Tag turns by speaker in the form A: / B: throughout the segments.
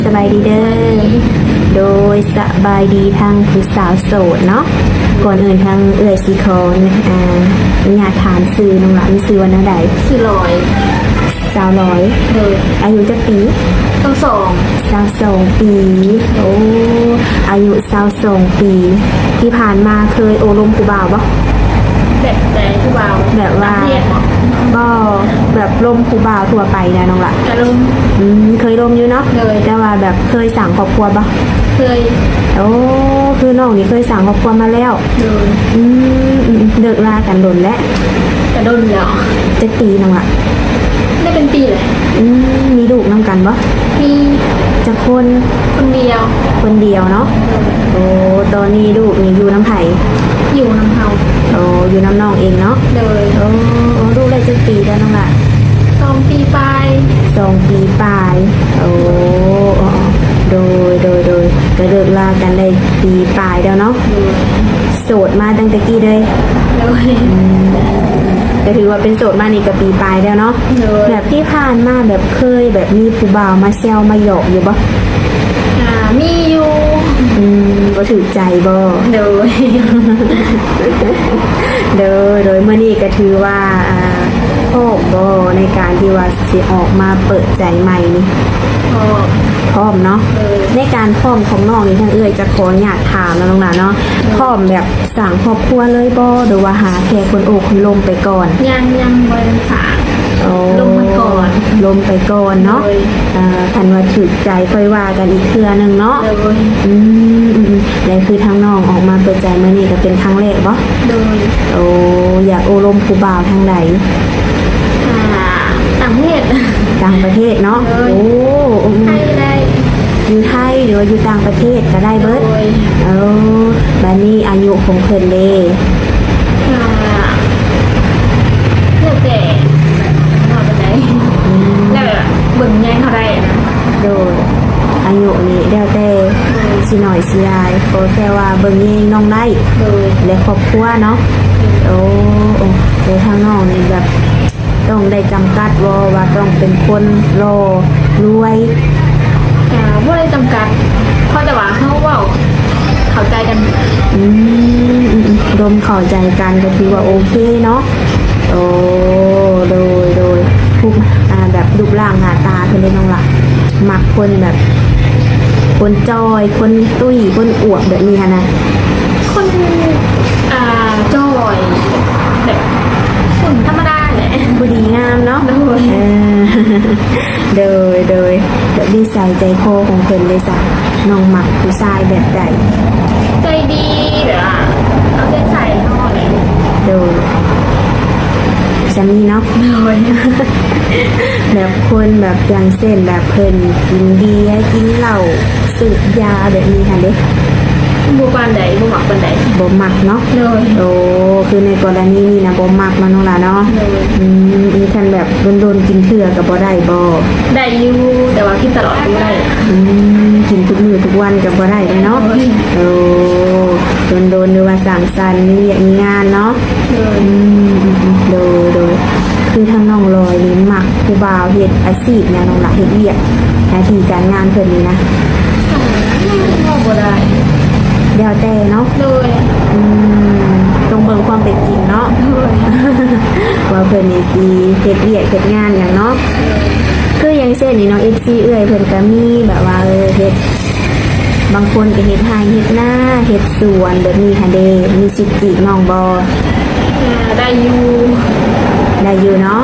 A: สบายดีเด้อโดยสบายดีทางผู้สาวโสดเนาะก่อนอื่นทางเอ่ยซีคอนอยากถามซื้อน้องหลานมีซื้อวันใด
B: คือลอย
A: สาวร้อย
B: เลย
A: อายุจะปี
B: ต้องสอง
A: 22 ปีโอ้อายุ22 ปีที่ผ่านมาเคยโอลมผู้บ่าวบ่
B: แบบแต่ผู้บ่าว
A: แบบว่าก็แบบลมผู้บ่าวทั่วไปนะน้องละ
B: กระลุม
A: เคยลมอยู่เนาะ
B: เลย
A: แต่ว่าแบบเคยสั่งครอบครัวบ่
B: เคย
A: โอ้คือน้องนี่เคยสั่งครอบครัวมาแล้ว
B: เลย
A: เลิกลากันโดนแล้ว
B: กระโดนแล้ว
A: จะปีน้องละ
B: ได้เป็นปีเลย
A: มีลูกน้ำกันบ่
B: มี
A: จะ
B: คนเดียว
A: เนาะโอ้ตอนนี้ลูกนี่อยู่น้ำไผ่
B: อยู่น้ำเฮา
A: โอ้อยู่น้ำน้องเองเนาะ
B: เลย
A: โอ้ลูกได้จะปีแล้วน้องละ
B: 2 ปีปลาย
A: 2 ปีปลายโอ้โดยก็เลิกลากันได้ปีปลายแล้วเนาะโสดมาตั้งแต่กี้เลยก็ถือว่าเป็นโสดมานี่กับปีปลายแล้วเนาะแบบที่ผ่านมาแบบเคยแบบมีผู้บ่าวมาแซวมาหยอกอยู่บ่
B: มีอยู่
A: ก็ถือใจบ่
B: โดย
A: เมื่อนี้ก็ถือว่าพร้อมบ่ในการที่ว่าสิออกมาเปิดใจใหม่นี่พร้อมเนาะในการพร้อมของน้องนี่ทางเอื้อยจะขออยากถามนะน้องหลานเนาะพร้อมแบบสั่งครอบครัวเลยบ่หรือว่าหาแค่คนโอ้คนลมไปก่อน
B: ยังบ่ได้ฝากลมไปก่
A: อนเนาะคันว่าถือใจค่อยว่ากันอีกเทื่อนึงเนาะแล้วคือทางน้องออกมาเปิดใจเมื่อนี้ก็เป็นครั้งแรกบ่โอ้อยากโอลมผู้บ่าวทางใด
B: ต่างประเทศ
A: เนาะโอ้
B: ไทยได้
A: อยู่ไทยหรือว่าอยู่ต่างประเทศก็ได้เบิดบัดนี้อายุของเพิ่นเด้
B: เลือกแต่เอาไปไหนแล้วแบบเบิ่งแย่งเขาได้นะ
A: โดยอายุนี่แล้วแต่สิหน่อยสิหลายขอแค่ว่าเบิ่งแย่งน้องได้และครอบครัวเนาะโอ้โดยทางน้องนี่แบบต้องได้จำกัดว่าต้องเป็นคนรวย
B: ไม่ได้จำกัดเพราะแต่ว่าเขาว่าเข้าใจกัน
A: รวมเข้าใจกันก็ถือว่าโอเคเนาะโอ้โดยทุกแบบรูปร่างหน้าตาเพิ่นได้น้องละมักคนแบบคนจอยคนตุ้ยคนอวบแบบนี้นะ
B: คนจอยแบบคนธรรมดาแหละ
A: ผู้ดีงามเนาะโดยแบบดีใส่ใจคอของเพิ่นเลยจ้ะน้องมักผู้ชายแบบใด
B: ใจดีแบบว่าเอาใจใส่น้องเลย
A: โดยจะมีเนาะแบบคนแบบอย่างเช่นแบบเพิ่นกินเบียร์กินเหล้าสูบยาแบบนี้ค่ะเด้
B: บ่ปานใดบ่มักปานใด
A: บ่มักเนาะโอ้คือในกรณีนี้นะบ่มักมาน้องล่ะเนาะมีท่านแบบโดนกินเถื่อก็บ่ได้บ่
B: ได้อยู่แต่ว่ากินตลอดบ่ได้
A: กินทุกมื้อทุกวันก็บ่ได้เนาะโอ้โดนหรือว่าสร้างสรรค์มีเวียกมีงานเนาะโดยคือทางน้องลอยนี่มักผู้บ่าวเฮ็ดอาชีพเนี่ยน้องล่ะเฮ็ดเวียกหน้าที่การงานเพิ่นนี่นะ
B: บ่ได้
A: แล้วแต่เนาะตรงเบิ่งความเป็นจริงเนาะว่าเพิ่นนี่สิเฮ็ดเวียกเฮ็ดงานหยังเนาะคืออย่างเช่นนี่น้อง FC เอื้อยเพิ่นก็มีแบบว่าเฮ็ดบางคนก็เฮ็ดไร่เฮ็ดนาเฮ็ดสวนแบบนี้ค่ะเด้มีสิทธิ์จีบน้องบ่
B: ได้อยู่
A: เนาะ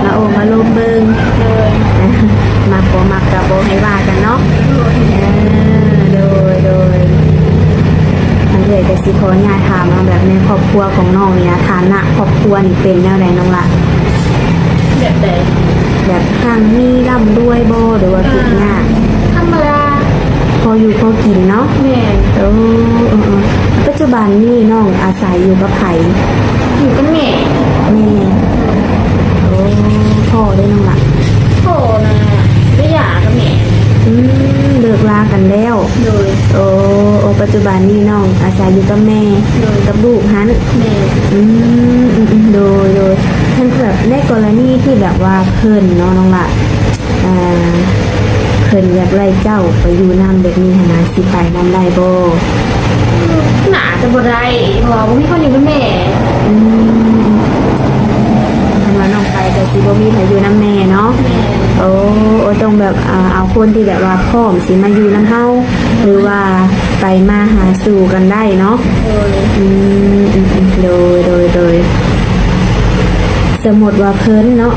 A: มาโอ้มาลมเบิ่งมาบ่มักก็บ่ให้ว่ากันเนาะโดยอันเอื้อยก็สิขออนุญาตถามแบบในครอบครัวของน้องเนี่ยฐานะครอบครัวนี่เป็นแนวใดน้องล่ะ
B: แบบใด
A: แบบทางมีร่ำรวยบ่หรือว่าทุกข์ยาก
B: ธรรมดา
A: พออยู่พอกินเนาะ
B: แม่
A: ปัจจุบันนี่น้องอาศัยอยู่กับไผ
B: อยู่กับแม่
A: โอ้พ่อได้น้องล่ะ
B: พ่อนะได้หย่ากับแม่
A: เลิกลากันแล้วโอ้ปัจจุบันนี่น้องอาศัยอยู่กับแม่กับลูกฮัน
B: แม่
A: โดยท่านแบบในกรณีที่แบบว่าเพิ่นเนาะน้องล่ะเ พิ่นอยากไล่เจ้าไปอยู่นำแบบนี้หั้นนะสิไปนำได้บ่
B: หนาจะบ่ได้เพราะว่าบ่มีคนอยู่กับแม่
A: อืมคันว่าน้องไปก็สิบ่มีไผอยู่นำแม่เนาะ
B: แม่
A: โอ้ต้องแบบเอาคนที่แบบว่าพร้อมสิมาอยู่นำเฮาหรือว่าไปมาหาสู่กันได้เนาะ
B: โดย
A: โดยสมมติว่าเพิ่นเนาะ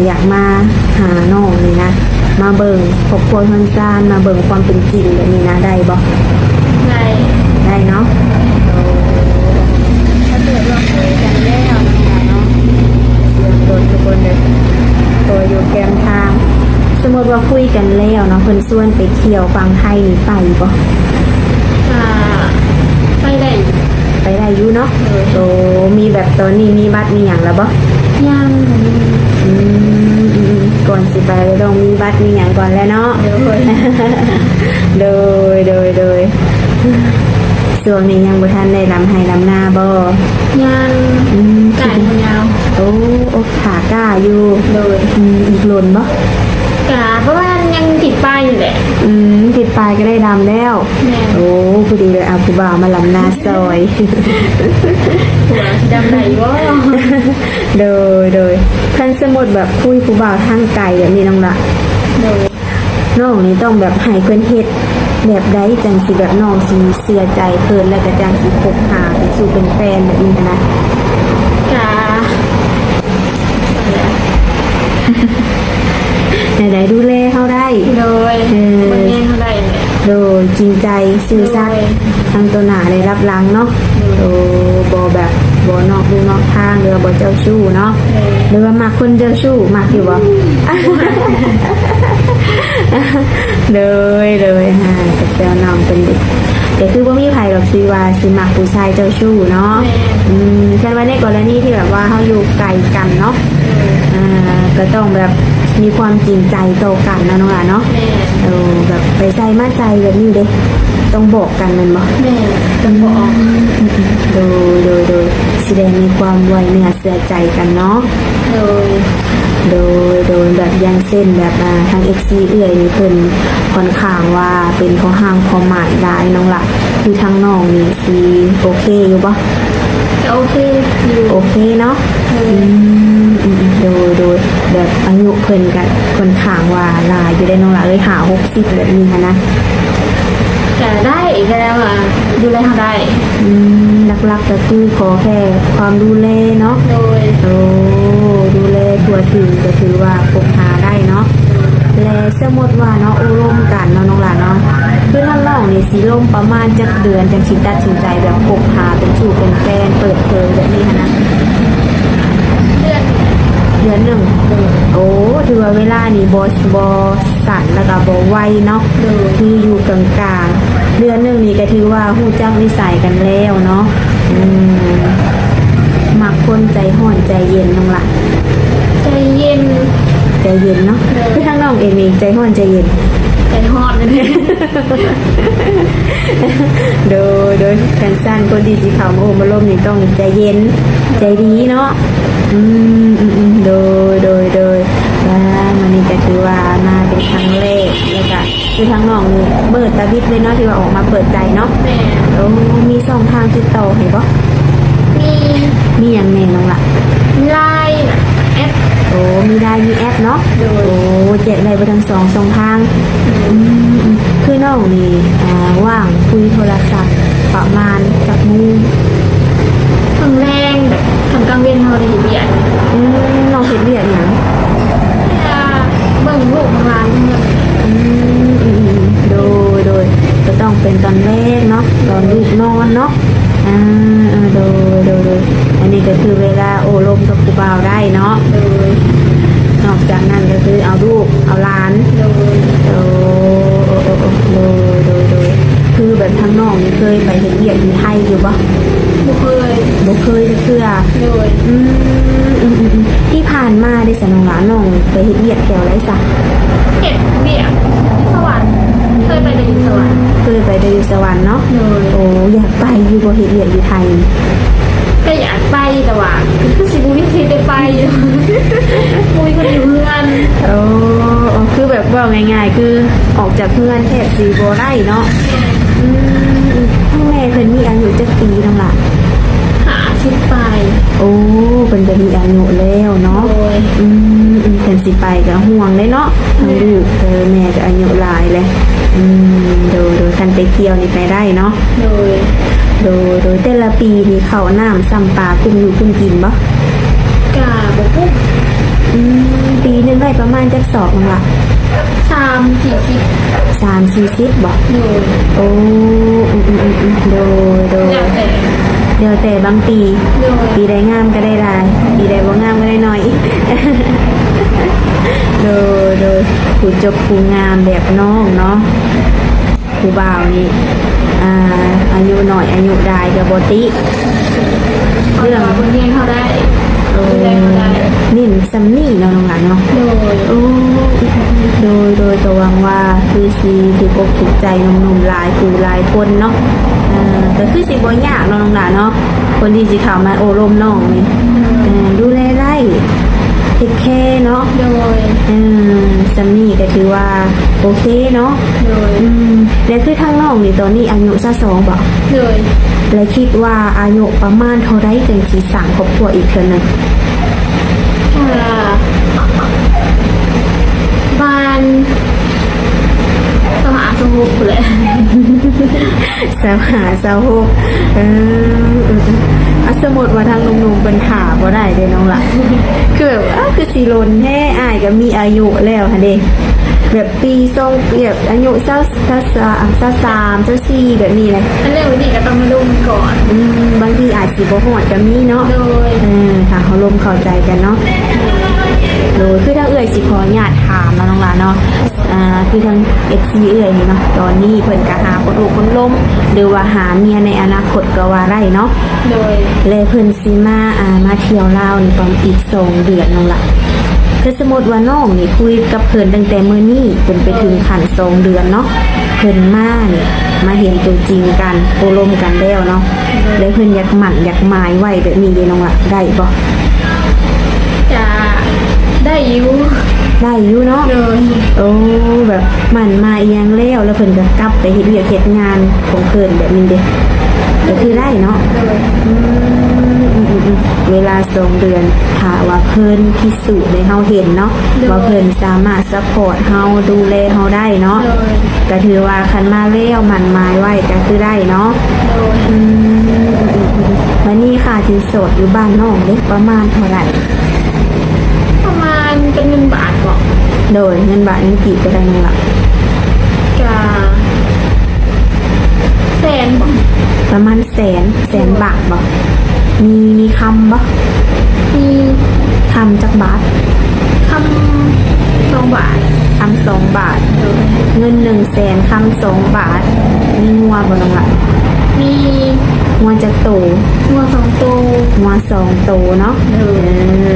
A: อยากมาหาน้องนี่นะมาเบิ่งครอบครัวเพิ่นซ่านมาเบิ่งความเป็นจริงแบบนี้นะได้บ่
B: ใน
A: ได้เนาะ
B: ถ้าเกิดเราคุยกันแล้วนะคะ
A: เนาะเสียงรถทุกคนเลยตัวอยู่แกมทาง สมมติว่าคุยกันแล้วเนาะเพิ่นชวนไปเที่ยวฟังไทยนี่ไปบ่
B: อ่าไปได้
A: ไปได้อยู่เนาะโอ้มีแบบตอนนี้มีบัตรมีหยังแล้วบ่
B: ยัง
A: อืมก่อนสิไปก็ต้องมีบัตรมีหยังก่อนแล้วเนาะ
B: เดี๋ยวเลย
A: โดยช่วงนี้ยังบ่ทันได้ลำให้ลำหน้าบ่
B: ยัง
A: อืม
B: ไก่ยาว
A: โอ้อกขากล้าอยู่
B: เลย
A: อีกหล่นบ่
B: กาเพราะว่ายังติดป้ายอยู่แหละ
A: ติดปลายก็ได้ดำแล้ว
B: แม่
A: โอ้พอดีเลยเอาผู้บ่าวมาลำหน้าซอย
B: หัวดำไหนวะ
A: โดยคันสมมุติแบบคุยผู้บ่าวทางไกลแบบนี้น้องละ
B: เลย
A: น้องนี่ต้องแบบให้เพิ่นเฮ็ดแบบใดจังสิแบบน้องสิเชื่อใจเพิ่นแล้วก็จังสิคบหาไปสู่เป็นแฟนแบบนี้นะ
B: กา
A: ไหนๆดูแลเฮาได้
B: เลยมันแย่งเขาได้เลย
A: โดยจริงใจซื่อสัตย์
B: โดย
A: ทางตัวหน้าได้รับหลังเนาะโอ้บ่แบบบ่นอกดูนอกทางหรือว่าบ่เจ้าชู้เนาะหรือว่ามักคนเจ้าชู้มักอยู่บ่ เลยฮะกับแซวน้องเป็นเด็กแต่คือว่ามีไผหรอกสิว่าสิมักผู้ชายเจ้าชู้เนาะแค่ว่าในกรณีที่แบบว่าเขาอยู่ไกลกันเนาะก็ต้องแบบมีความจริงใจต่อกันนะน้องหลานเนาะ
B: แม่
A: แบบไปใจมาใจแบบนี้เด้ต้องบอกกันแมันบ่
B: แม่จะบอก
A: โดยแสดงมีความไวเนื้อเสื่อใจกันเนาะ
B: เลย
A: โดยแบบอยังเส้นแบบทาง XC เอื่อยนี่เพิ่นค่อนข้างว่าเป็นข้อห้างข้อหมายได้น้องละคือทางน้องนี่สิโอเคอยู่ปะ
B: จะโอเคอยู่
A: โอเคเนาะโดยแบบอายุเพิ่นกันค่อนข้างว่าหลายอยู่ได้น้องละเลยหา60แบบนี้ค่ะนะ
B: แต่ได้อีกแล้วอ่ะดูแลเขาได้
A: หลักๆก็คือขอแค่ความดูแลเนาะ
B: โดย
A: โอ้ดูแลตัวถึงก็ถือว่าคบหาได้เนาะและสมมติว่าเนาะโอ้ร่วมกันเนาะน้องหลานเนาะคือท่านน้องนี่สิร่มประมาณจักเดือนจังสิตัดสินใจแบบคบหาเป็นชู้เป็นแฟนเปิดเผยแบบนี้หั้นนะ
B: เดือน
A: เดือนหนึ่งโอ้ถือว่าเวลานี่บสั่นแล้วก็บไวเนาะคืออยู่กลางๆเดือนหนึ่งนี่ก็ถือว่าฮู้จักนิสัยกันแล้วเนาะมักคนใจห่อนใจเย็นน้องหละ
B: ใจเย็น
A: ใจเย็นเนาะคือทั้งน้องเองนี่ใจห่อนใจเย็น
B: ใจฮอดเลย
A: โดยกันสั้นคนดีสีขาวมาโอมาล่มนี่ต้องใจเย็นใจดีเนาะโดยว่ามันนี่ก็คือว่ามาเป็นครั้งแรกแล้วก็คือทั้งน้องนี่เปิดตาบิดเลยเนาะที่ว่าออกมาเปิดใจเนาะ
B: แม่
A: โอ้มีช่องทางติดต่อให้บ่
B: มี
A: มีอย่างแน่น้องล่ะ
B: ไลน์น่ะแอป
A: โอ้มีได้มีแอปเนาะ
B: โดย
A: โอ้แจกได้ไปทั้งสองทางคือน้องนี่ว่างคุยโทรศัพท์ประมาณจากโมูง
B: ทางแรงแบบทางกลางเวียนเขาได้เบียด
A: น้องเห็นเรียกอย่าง
B: เบิ่งลูกทางร้านเงิน
A: โดยก็ต้องเป็นตอนแรกเนาะตอนลูกนอนเนาะโดยอันนี้ก็คือเวลาโอ้ลมกับครูบ่าวได้เนาะ
B: โดย
A: นอกจากนั้นก็คือเอาลูกเอาหลาน
B: โดย
A: โดยคือแบบทั้งน้องนี่เคยไปเห็นเรียกอยู่ไทยอยู่ปะ
B: บ่เคย
A: บ่เคยเชื่อ
B: โดย
A: ที่ผ่านมาได้สนองหลานน้องไปเห็นเรียกแถวไรสัก
B: เก็บเบียดที่สวรรค์เคยไปแต่อยู่สวรรค์
A: เคยไปได้อยู่สวรรค์เนาะ
B: โดย
A: โอ้อยากไปอยู่บ่เห็นเรียกอยู่ไทย
B: ก็อยากไปแต่ว่าคือสิบุวิธีได้ ไปอยู่คุยคนอยู่เพื่อน
A: โอ้คือแบบว่าง่ายๆคือออกจากเพื่อนแทบสีโบได้เนาะพ่อแม่เพิ่นมีอายุจักปีน้องล่ะ
B: หาชิดไป
A: โอ้เพิ่นก็มีอายุแล้วเนาะ
B: โดย
A: เพิ่นสิไปก็ห่วงเลยเนาะทั้งลูกแม่ก็อายุหลายเลยโดยคันไปเที่ยวนี่ไปได้เนาะ
B: โดย
A: แต่ละปีนี่ข้าวน้ำซ้ำปลากุ้งอยู่กุ้งกินบ่
B: กาบอกปุ๊บ
A: ปีหนึงได้ประมาณจักสอบน้องล่ะ
B: 3-40
A: 3-40บ่
B: โดย
A: โอ้โดย
B: แล้วแต่
A: เดี๋ยวแต่บางปี
B: โดย
A: ปีใดงามก็ได้หลายปีใดบ่งามก็ได้น้อย โดยผู้จบผู้งามแบบน้องเนาะผู้บ่าวนี่อายุหน่อยอายุได้ก็บ่ติ
B: เอาแต่ว่าบนเรียนเขาได้ดูแลเขาได้
A: นี่ซัมนี่เนาะน้องหลานเนาะ
B: โดย
A: โอ้โดยตัววังว่าคือสีถูกอกถูกใจหนุ่มๆหลายผู้หลายคนเนาะแต่คือสิบ่ยากเนาะน้องหลานเนาะคนที่สิเข้ามาโอรมน้องนี่ดูแลไล่เทคแคร์เนาะ
B: โดย
A: ซัมนี่ก็ถือว่าโอเคเนาะ
B: โดย
A: และคือทางน้องนี่ตอนนี้อายุ22บ่
B: โดย
A: และคิดว่าอายุประมาณเท่าใดจึงสิสร้างครอบครัวอีกเทื่อหนึง
B: บ้านสหาสมุทรเลย
A: 25 สมมุติว่าทางหนุ่มๆเป็นขาบ่ได้เด้น้องล่ะ คือแบบคือสิลนแท้อ้ายก็มีอายุแล้วหั่นเด้แบบปี2ปีแบบอายุ23 24แบบนี้เลย
B: อันเรื่องวิธีก็ต้องมาดูมันก่อน
A: บางทีอาจสิบ่ฮอดก็มีเนาะ
B: โดย
A: ถ้าเขาลมเข้าใจกันเนาะโดยคือทางเอ่ยสิขออนุญาตถามน้องล่ะเนาะคือทาง FC เอ่ยนี่เนาะตอนนี้เพิ่นก็หาคนอกคนล้มหรือว่าหาเมียในอนาคตก็ว่าได้เนาะ
B: โดย
A: เลยเพิ่นสิมาเที่ยวลาวนี่ประมาณอีก2 เดือนน้องล่ะคือสมมติว่าน้องนี่คุยกับเพิ่นตั้งแต่มื้อนี้จนไปถึงขั้น2 เดือนเนาะเพิ่นมานี่มาเห็นตัวจริงกันโอลมกันแล้วเนาะเลยเพิ่นอยากหมั่นอยากหมายไว้แบบนี้เด้น้องล่ะได้บ่
B: จะได้อยู
A: ได้อยู่เนาะ
B: โดย
A: โอ้แบบหมั่นมาอีหยังแล้วเพิ่นก็กลับไปเฮ็ดเวียกเฮ็ดงานของเพิ่นแบบนี้เด้ก็คือได้เนาะ
B: โดย
A: เวลา2 เดือนถ้าว่าเพิ่นพิสูจน์ให้เฮาเห็นเนาะว่าเพิ่นสามารถซัพพอร์ตเฮาดูแลเฮาได้เนาะ
B: โดย
A: ก็ถือว่าคันมาแล้วหมั่นหมายไว้ก็คือได้เนาะ
B: โดย
A: วันนี้ค่ะสินสดอยู่บ้านน้องเด็กประมาณเท่าไหร่
B: ประมาณเป็นเงินบาทบอก
A: โดยเงินบาทเงินกีบก็ได้นั่นล่ะ
B: กาแสนบอก
A: ประมาณแสนบาทบ่มีคำบ่
B: มี
A: คำจักบาท
B: คำ2 บาท
A: คำ2 บาท
B: โดย
A: เงิน100,000คำ2 บาทมีงัวบ่น้องล่ะ
B: มี
A: งัวจักโต
B: งัว2 ตัว
A: งัว2 โตเนาะ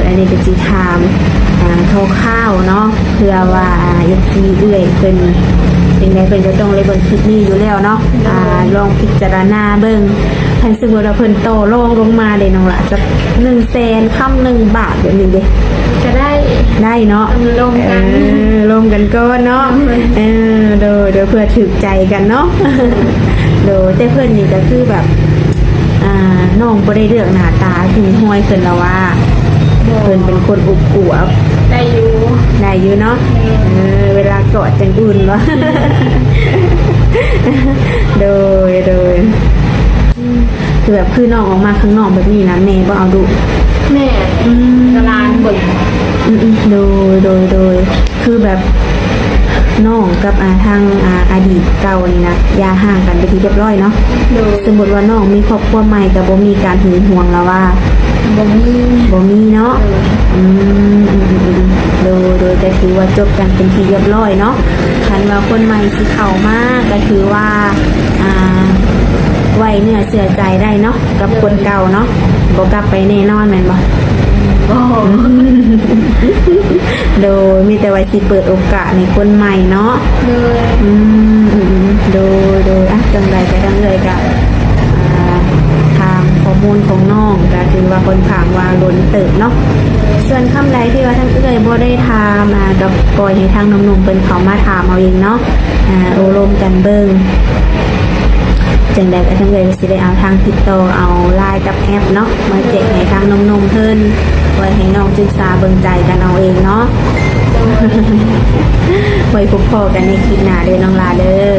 A: อันนี้ก็สิถามข้าวๆเนาะเพื่อว่าFC เอื้อยเพิ่นเป็นไงเพิ่นก็ต้องเลยเบิ่งคลิปนี้อยู่แล้วเนาะลองพิจารณาเบิ่งคันสมมุติว่าเพิ่นโตลงมาเด้น้องล่ะสัก100,000คำ1 บาทแบบนี้เด้
B: จะได้
A: ได้เนาะ
B: ลงกัน
A: ลงกันก่อนเนาะโดยเพื่อถึกใจกันเนาะ โดยแต่เพื่อนนี่ก็คือแบบน้องบ่ได้เลือกหน้าตาถึงห้อยเพิ่นแล้วว่าเพิ่นเป็นคนอุบอวบ
B: ได้อยู่
A: ได้อยู่เนาะเวลากอดจังอุ่นวะ โดยคือแบบคือน้องออกมาข้างนอกแบบนี้นะแม่บ่เอาดุ
B: แม่กระลานเบิ่ง
A: โดยคือแบบน้องกับทางอดีตเก่านี่นะอย่าห่างกันไปนที่เรียบร้อยเนาะ
B: โดย
A: สมมติว่าน้องมีครอบครัวใหม่กับบ่มีการหึงหวงแล้วว่า
B: บ่มี
A: บ่มีเนาะโดยก็ถือว่าจบกันเป็นที่เรียบร้อยเนาะคันว่าคนใหม่สิเข้ามาก็ถือว่าไว้เนื้อเชื่อใจได้เนาะกับคนเก่าเนาะบ่กลับไปแน่นอนแม่นบ่
B: บ่
A: โดยมีแต่ไว้สิเปิดโอกาสในคนใหม่เนาะ
B: โดย
A: โดยจังใดก็ดังเลยกับทางข้อมูลของน้องก็ถือว่า คนข้างว่าล้นเติบเนาะส่วนคำใดที่ว่าทั้งเอื้อยบ่ได้ถามกับปล่อยให้ทางหนุ่มๆเพิ่นเขามาถามเอาเองเนาะโอลมกันเบิ่งจังใดก็ทั้งเอื้อยก็สิได้เอาทางติดต่อเอาไลน์กับแอปเนาะมาแจกให้ทางหนุ่มๆเพิ่นไว้ให้น้องศึกษาเบิ่งใจกันเอาเองเนาะไว้พบพอกันในคลิปหน้าเด้อน้องลาเด้อ